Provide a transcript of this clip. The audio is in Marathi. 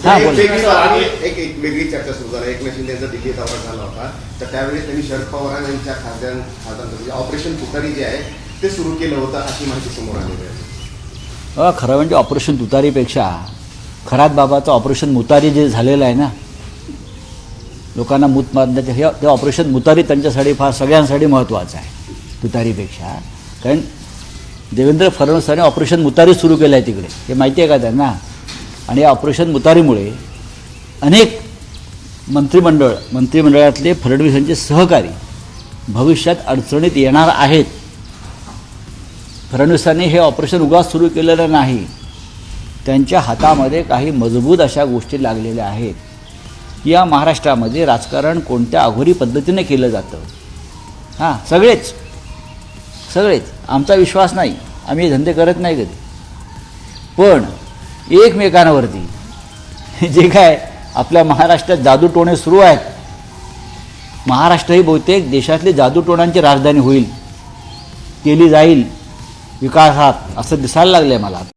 हां बोला. एक वेगळी चर्चा सुरू झाली. एकनाथ शिंदेचा दिल्ली दौरा झाला होता, तर त्यावेळी त्यांनी शरद पवार यांच्या खासदारांचं ऑपरेशन तुतारी जे आहे ते सुरू केलं होतं अशी माहिती समोर आलेली आहे. खरं म्हणजे ऑपरेशन तुतारीपेक्षा खरात बाबाचं ऑपरेशन मुतारी जे झालेलं आहे ना, लोकांना मूत मारण्याचं हे ऑपरेशन मुतारी त्यांच्यासाठी फार सगळ्यांसाठी महत्त्वाचं आहे तुतारीपेक्षा. कारण देवेंद्र फडणवीसांनी ऑपरेशन मुतारी सुरू केलं आहे तिकडे, हे माहिती आहे का त्यांना. आणि या ऑपरेशन मुतारीमुळे अनेक मंत्रिमंडळातले फडणवीसांचे सहकारी भविष्यात अडचणीत येणार आहेत. फडणवीसांनी हे ऑपरेशन उगाच सुरू केलेलं नाही, त्यांच्या हातामध्ये काही मजबूत अशा गोष्टी लागलेल्या आहेत. या महाराष्ट्रामध्ये राजकारण कोणत्या अघोरी पद्धतीने केलं जातं. हां सगळेच आमचा विश्वास नाही, आम्ही धंदे करत नाही कधी. पण एकमेकांवरती जे काय आपल्या महाराष्ट्रात जादूटोणे सुरू आहेत, महाराष्ट्र ही बहुतेक देशातली जादूटोणांची राजधानी होईल, केली जाईल विकासात, असं दिसायला लागलं आहे मला.